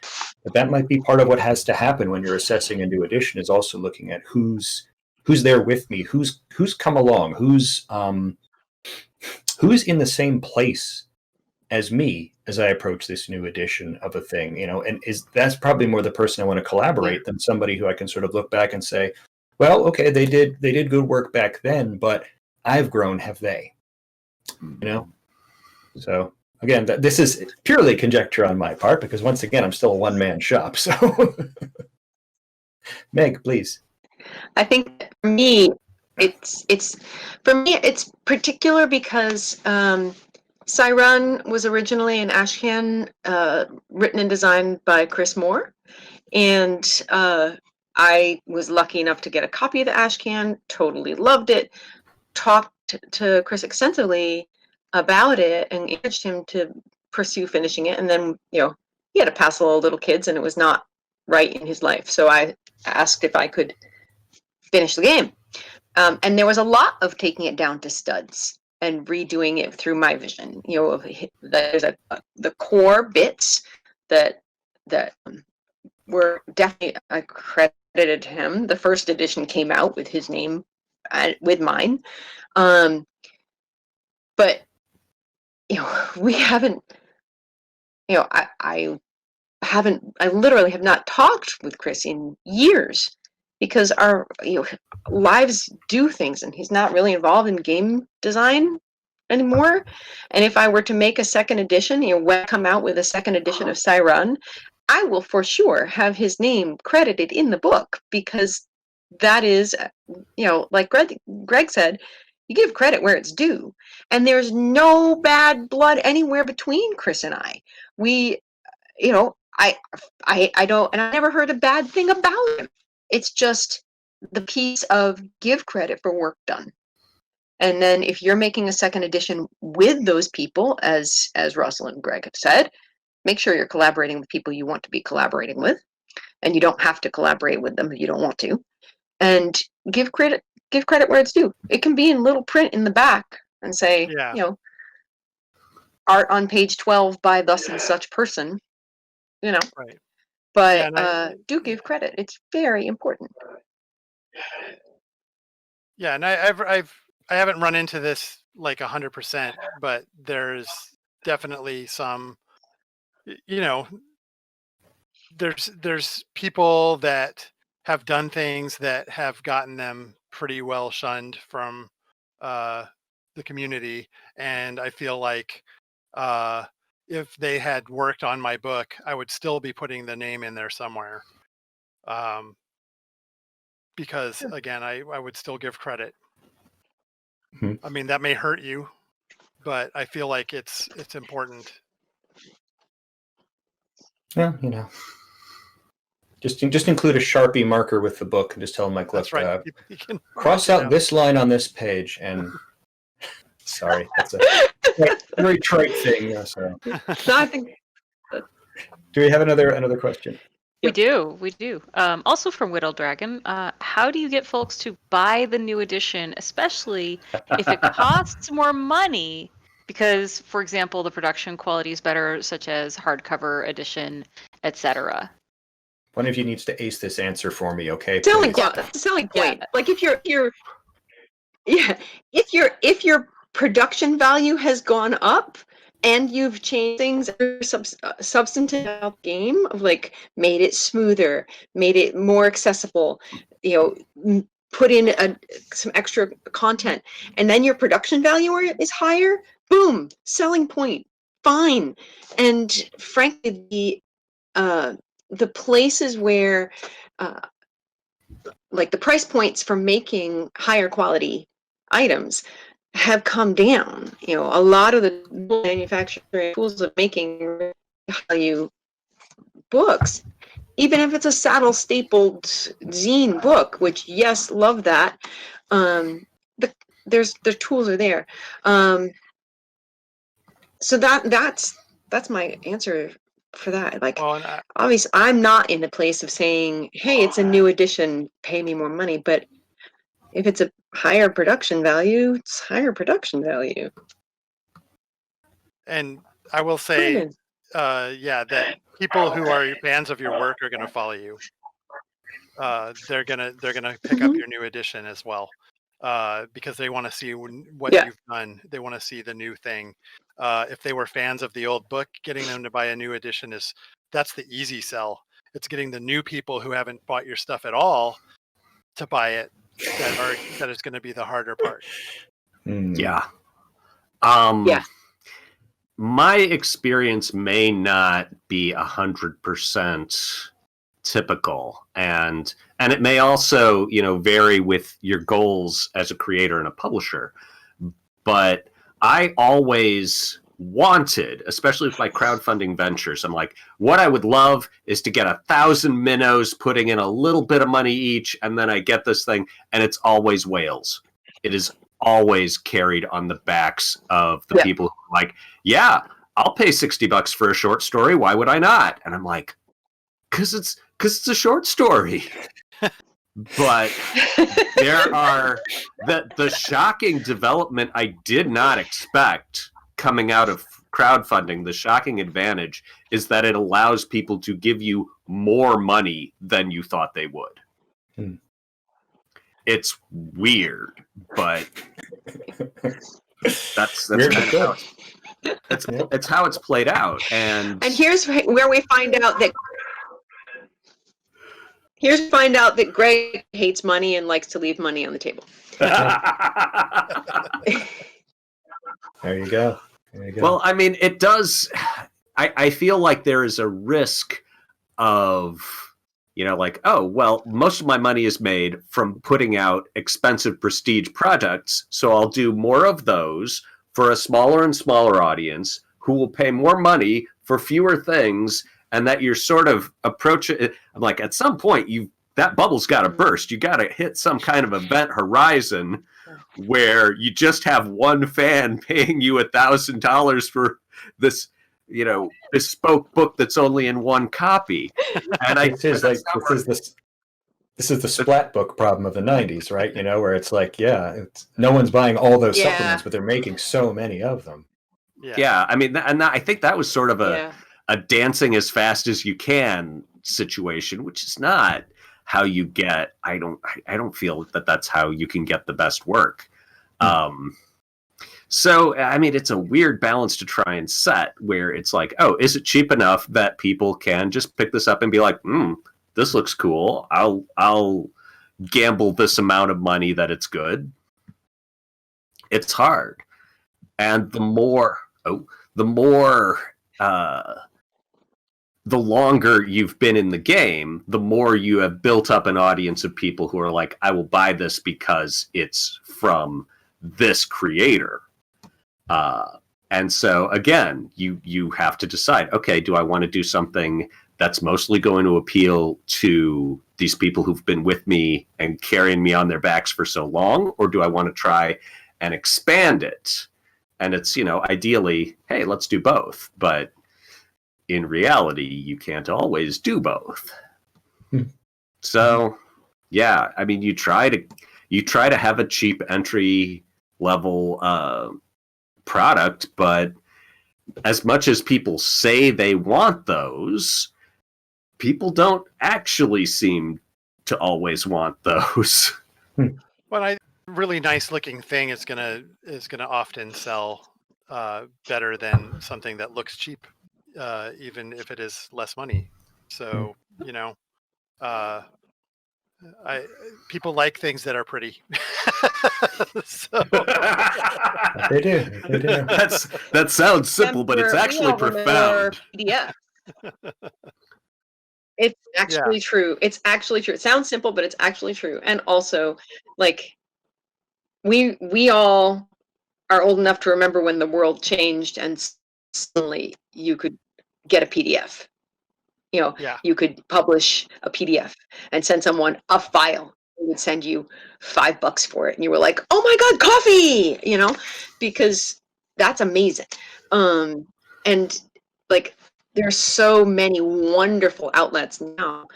But that might be part of what has to happen when you're assessing a new edition, is also looking at who's there with me, who's come along, who's in the same place as me as I approach this new edition of a thing, and that's probably more the person I want to collaborate than somebody who I can sort of look back and say, well, okay, they did good work back then, but I've grown, have they? So again, this is purely conjecture on my part because once again, I'm still a one-man shop. So, Meg, please. I think for me, it's particular because Cyrun was originally an Ashcan written and designed by Chris Moore, and I was lucky enough to get a copy of the Ashcan. Totally loved it. Talked to Chris extensively about it and encouraged him to pursue finishing it. And then he had to pass all little kids, and it was not right in his life. So I asked if I could finish the game. And there was a lot of taking it down to studs and redoing it through my vision. There's the core bits that were definitely credited to him. The first edition came out with his name, with mine. But we haven't. I literally have not talked with Chris in years because our lives do things, and he's not really involved in game design anymore. And if I were to make a second edition, when I come out with a second edition of Cyrun, I will for sure have his name credited in the book because that is, like Greg said, you give credit where it's due, and there's no bad blood anywhere between Chris and I. We, I don't, and I never heard a bad thing about him. It's just the piece of give credit for work done. And then if you're making a second edition with those people, as Russell and Greg have said, make sure you're collaborating with people you want to be collaborating with, and you don't have to collaborate with them if you don't want to. And give credit where it's due. It can be in little print in the back and say, art on page 12 by thus and such person, Right. But do give credit. It's very important. Yeah, and I haven't run into this like 100%, but there's definitely some, there's people that have done things that have gotten them pretty well shunned from the community, and I feel like if they had worked on my book, I would still be putting the name in there somewhere. Because again, I would still give credit. I mean, that may hurt you, but I feel like it's important. Well, just include a Sharpie marker with the book and just tell them, like, That's look, right. You can cross mark it out this line on this page. And sorry, that's a very trite thing. So, No, I think do we have another question? We do. Also from Whittle Dragon, how do you get folks to buy the new edition, especially if it costs more money? Because, for example, the production quality is better, such as hardcover edition, etc. One of you needs to ace this answer for me, okay? selling Please. point. Selling point. Yeah. Like if your production value has gone up and you've changed things substantive about the game, of like made it smoother, made it more accessible, put in some extra content, and then your production value is higher, boom, selling point, fine. And frankly, the places where like the price points for making higher quality items have come down. A lot of the manufacturing tools of making value books, even if it's a saddle stapled zine book, which yes, love that. The tools are there. So that's my answer for that. Like, well, obviously, I'm not in the place of saying, "Hey, it's a new edition, pay me more money." But if it's a higher production value, it's higher production value. and I will say, that people who are fans of your work are going to follow you. They're gonna pick up your new edition as well, because they want to see what Yeah. you've done. They want to see the new thing. If they were fans of the old book, getting them to buy a new edition that's the easy sell. It's getting the new people who haven't bought your stuff at all to buy it that is going to be the harder part. Yeah. Yeah. My experience may not be 100% typical, and it may also, vary with your goals as a creator and a publisher. But I always wanted, especially with my crowdfunding ventures, I'm like, what I would love is to get 1,000 minnows putting in a little bit of money each, and then I get this thing, and it's always whales. It is always carried on the backs of the people who are like, yeah, I'll pay $60 for a short story. Why would I not? And I'm like, because it's a short story. But there are the shocking development I did not expect coming out of crowdfunding. The shocking advantage is that it allows people to give you more money than you thought they would. It's weird, but that's Weird, kind of how it's how it's played out. And here's where we find out that Greg hates money and likes to leave money on the table. There you go. Well, I mean, it does. I feel like there is a risk of, like, oh, well, most of my money is made from putting out expensive prestige products, so I'll do more of those for a smaller and smaller audience who will pay more money for fewer things, and that you're sort of approaching it. I'm like, at some point, that bubble's got to burst. You got to hit some kind of event horizon where you just have one fan paying you $1,000 for this, bespoke book that's only in one copy. And this is the splat book problem of the 90s, right? Where it's like, no one's buying all those supplements, but they're making so many of them. Yeah, I mean, I think that was sort of a dancing as fast as you can situation, which is not how you get. I don't feel that that's how you can get the best work. So, I mean, it's a weird balance to try and set where it's like, oh, is it cheap enough that people can just pick this up and be like, this looks cool. I'll gamble this amount of money that it's good. It's hard. And the longer you've been in the game, the more you have built up an audience of people who are like, I will buy this because it's from this creator. And so, again, you have to decide, okay, do I want to do something that's mostly going to appeal to these people who've been with me and carrying me on their backs for so long? Or do I want to try and expand it? And it's, ideally, hey, let's do both. But in reality, you can't always do both. So, yeah, I mean, you try to have a cheap entry level product, but as much as people say they want those, people don't actually seem to always want those. Well, a really nice looking thing is gonna often sell better than something that looks cheap, even if it is less money. So people like things that are pretty. So They do. They do. That sounds simple, but it's actually profound. PDF. It's actually true. It's actually true. It sounds simple, but it's actually true. And also, like, we all are old enough to remember when the world changed and suddenly you could get a PDF. You could publish a PDF and send someone a file. They would send you $5 for it, and you were like, "Oh my God, coffee!" Because that's amazing. And like, there's so many wonderful outlets now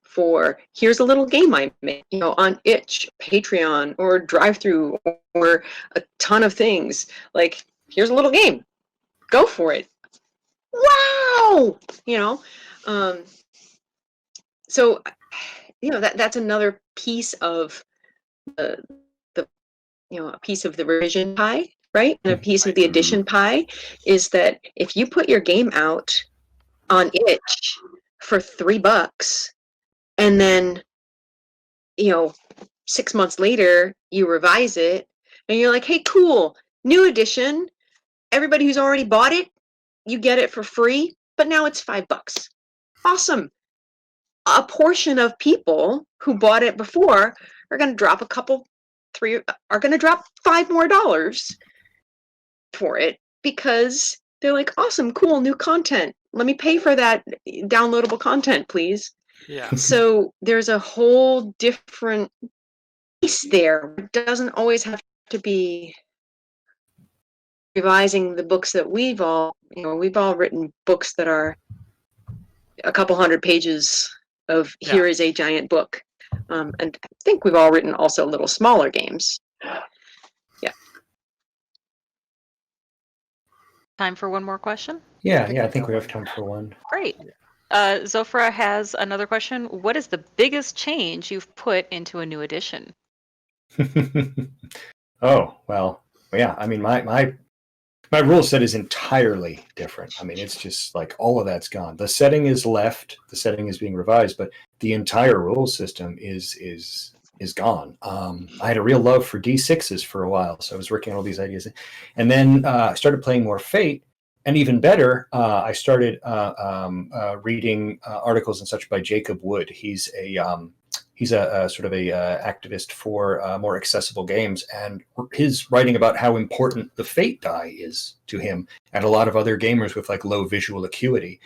for here's a little game I made, on Itch, Patreon, or Drive-Thru, or a ton of things. Like, here's a little game, go for it. Wow, so that's another piece of the a piece of the revision pie, right? And a piece of the edition pie is that if you put your game out on Itch for $3 and then 6 months later you revise it and you're like, hey, cool, new edition, everybody who's already bought it, you get it for free, but now it's $5. Awesome. A portion of people who bought it before are going to drop $5 more for it because they're like, awesome, cool, new content. Let me pay for that downloadable content, please. Yeah. So there's a whole different piece there. It doesn't always have to be revising the books that we've all written books that are a couple hundred pages of here is a giant book. And I think we've all written also little smaller games. Yeah. Time for one more question? Yeah, I think we have time for one. Great. Zofra has another question. What is the biggest change you've put into a new edition? Oh, well, yeah. I mean, my rule set is entirely different. I mean, it's just like all of that's gone. The setting is left. The setting is being revised, but the entire rule system is gone. I had a real love for D6s for a while, so I was working on all these ideas, and then I started playing more Fate. And even better, I started reading articles and such by Jacob Wood. He's a sort of a activist for more accessible games, and his writing about how important the Fate die is to him and a lot of other gamers with like low visual acuity.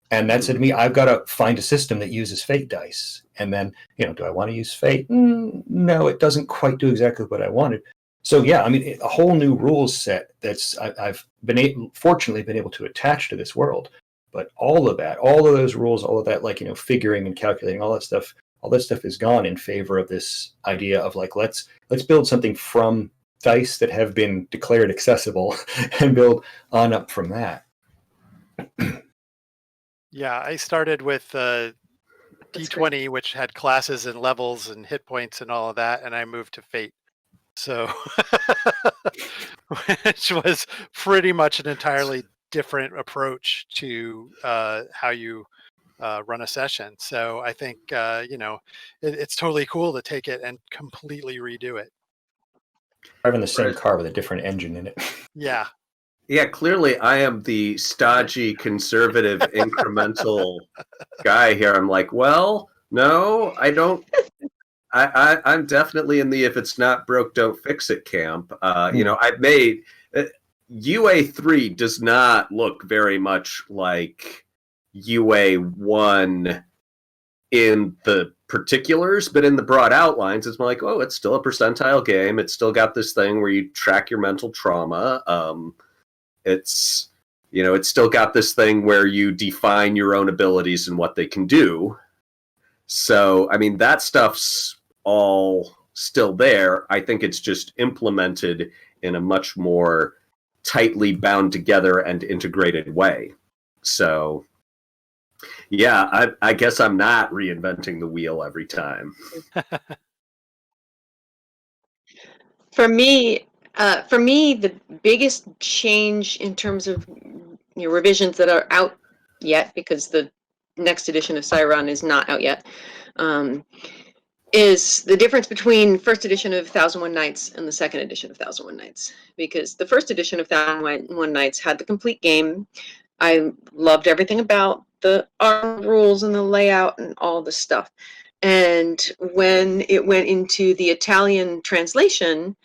And that said to me, I've got to find a system that uses Fate dice. And then, do I want to use Fate? No, it doesn't quite do exactly what I wanted. So yeah, I mean, a whole new rules set I've fortunately been able to attach to this world. But all of those rules, all of that, like, figuring and calculating, all that stuff is gone in favor of this idea of like, let's build something from dice that have been declared accessible and build on up from that. Yeah, I started with D20, which had classes and levels and hit points and all of that, and I moved to Fate. So, which was pretty much an entirely different approach to how you run a session. So I think, it's totally cool to take it and completely redo it. Driving the same car with a different engine in it. Yeah. Yeah, clearly I am the stodgy, conservative, incremental guy here. I'm like, well, no, I don't. I'm definitely in the if it's not broke, don't fix it camp. I've made UA3 does not look very much like UA1 in the particulars, but in the broad outlines, it's more like, oh, it's still a percentile game. It's still got this thing where you track your mental trauma. It's still got this thing where you define your own abilities and what they can do. So, I mean, that stuff's all still there. I think it's just implemented in a much more tightly bound together and integrated way. So, yeah, I guess I'm not reinventing the wheel every time. For me, the biggest change in terms of revisions that are out yet, because the next edition of Cyron is not out yet, is the difference between first edition of 1001 Nights and the second edition of 1001 Nights. Because the first edition of 1001 Nights had the complete game. I loved everything about the art rules and the layout and all the stuff. And when it went into the Italian translation,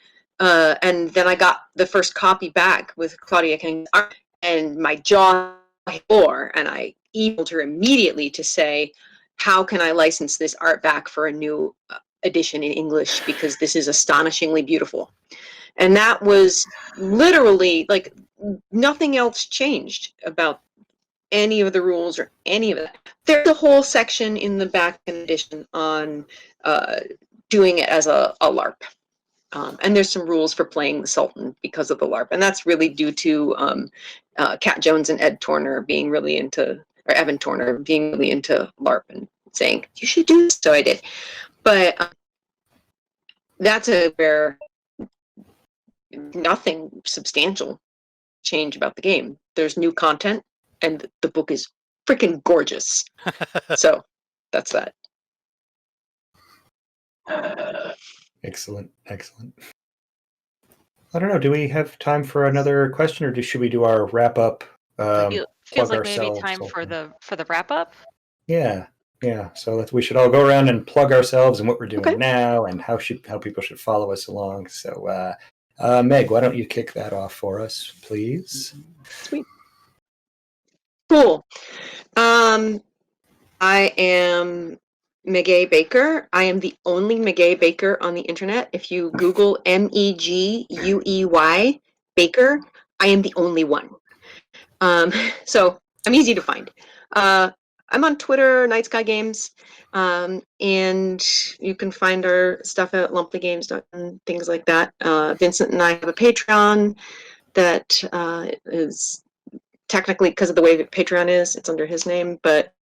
and then I got the first copy back with Claudia King's art, and my jaw tore, and I emailed her immediately to say, how can I license this art back for a new edition in English, because this is astonishingly beautiful. And that was literally like nothing else changed about any of the rules or any of that. There's a whole section in the back edition on doing it as a LARP. And there's some rules for playing the Sultan because of the LARP. And that's really due to Kat Jones and Ed Torner being really into, or Evan Torner being really into LARP and saying, you should do this. So I did. But that's where nothing substantial change about the game. There's new content, and the book is freaking gorgeous. So that's that. Excellent. I don't know. Do we have time for another question, or should we do our wrap up? Feels like maybe time for the wrap up. Yeah. So we should all go around and plug ourselves and what we're doing now, and how people should follow us along. So, Meg, why don't you kick that off for us, please? Sweet. Cool. I am Meguey Baker. I am the only Meguey Baker on the internet. If you Google MEGUEY Baker, I am the only one. So I'm easy to find. I'm on Twitter, Night Sky Games, and you can find our stuff at lumplygames and things like that. Vincent and I have a Patreon that is technically, because of the way that Patreon is, it's under his name, but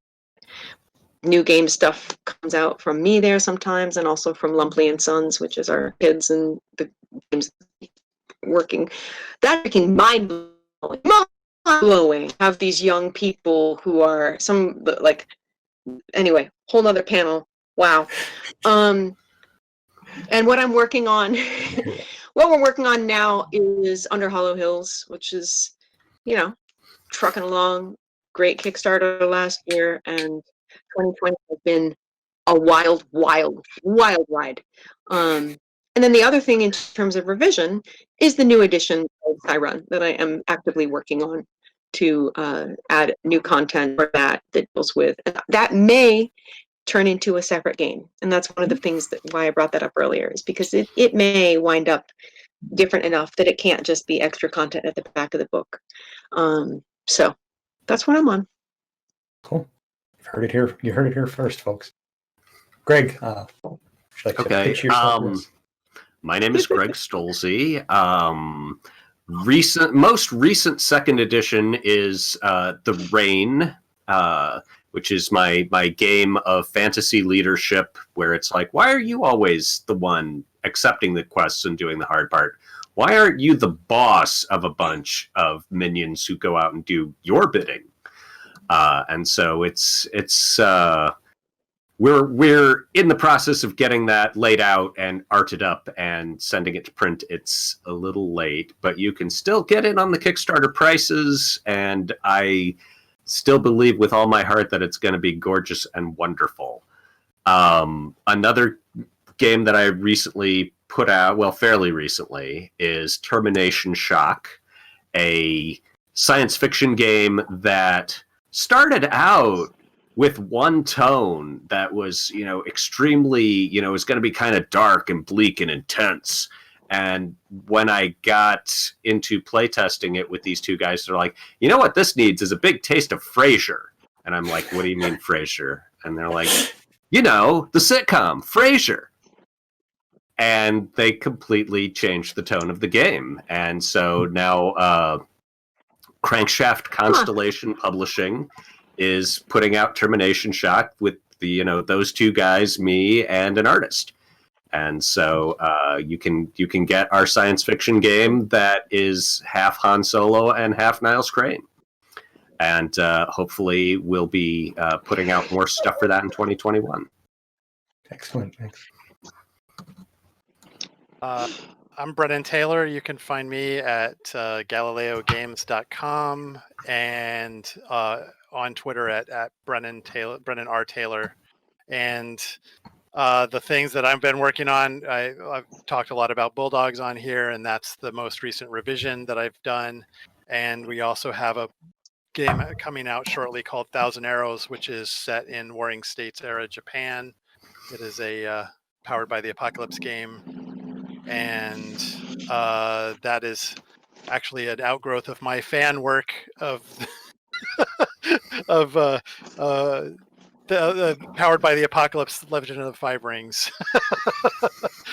new game stuff comes out from me there sometimes, and also from Lumply and Sons, which is our kids and the games working. That became mind-blowing. Have these young people who are anyway, whole nother panel. Wow. And what I'm working on, what we're working on now is Under Hollow Hills, which is, trucking along. Great Kickstarter last year, and 2020 has been a wild ride. And then the other thing in terms of revision is the new edition of Cyron that I am actively working on to add new content for that deals with. That may turn into a separate game. And that's one of the things why I brought that up earlier, is because it may wind up different enough that it can't just be extra content at the back of the book. So that's what I'm on. Cool. You heard it here first, folks. Greg, would you like to pitch yourself? My name is Greg Stolze. Most recent second edition is The Reign, which is my game of fantasy leadership, where it's like, why are you always the one accepting the quests and doing the hard part? Why aren't you the boss of a bunch of minions who go out and do your bidding? And so we're in the process of getting that laid out and arted up and sending it to print. It's a little late, but you can still get in on the Kickstarter prices, and I still believe with all my heart that it's going to be gorgeous and wonderful. Another game that I recently put out, fairly recently, is Termination Shock, a science fiction game that started out with one tone that was, extremely, was going to be kind of dark and bleak and intense. And when I got into playtesting it with these two guys, they're like, you know what this needs is a big taste of Frasier. And I'm like, what do you mean Frasier? And they're like, the sitcom Frasier. And they completely changed the tone of the game. And so now Crankshaft Constellation Publishing is putting out Termination Shock with those two guys, me, and an artist. And so you can get our science fiction game that is half Han Solo and half Niles Crane. And hopefully we'll be putting out more stuff for that in 2021. Excellent. Thanks. I'm Brennan Taylor. You can find me at GalileoGames.com and on Twitter at Brennan R. Taylor. And the things that I've been working on, I've talked a lot about Bulldogs on here, and that's the most recent revision that I've done. And we also have a game coming out shortly called Thousand Arrows, which is set in Warring States era Japan. It is a powered by the Apocalypse game. And that is actually an outgrowth of my fan work of the powered by the Apocalypse Legend of the Five Rings.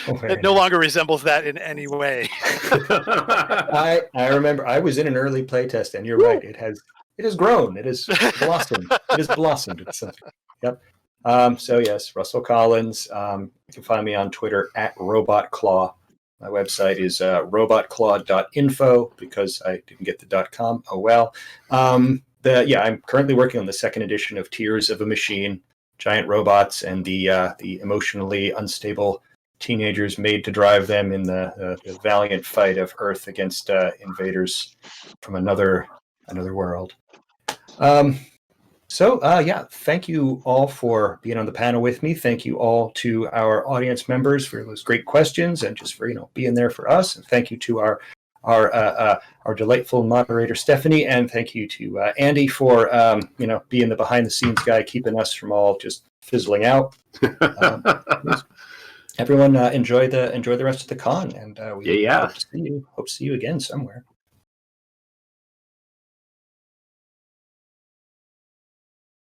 It no longer resembles that in any way. I remember I was in an early playtest, and you're right. It has grown. It has blossomed. It has blossomed. Yep. So yes, Russell Collins. You can find me on Twitter at RobotClaw. My website is robotclaw.info because I didn't get the .com. Oh well. I'm currently working on the second edition of Tears of a Machine, giant robots and the emotionally unstable teenagers made to drive them in the valiant fight of Earth against invaders from another world. Thank you all for being on the panel with me. Thank you all to our audience members for those great questions and just for being there for us. And thank you to our delightful moderator Stephanie, and thank you to Andy for being the behind the scenes guy, keeping us from all just fizzling out. Everyone enjoy the rest of the con, and we hope to see you again somewhere.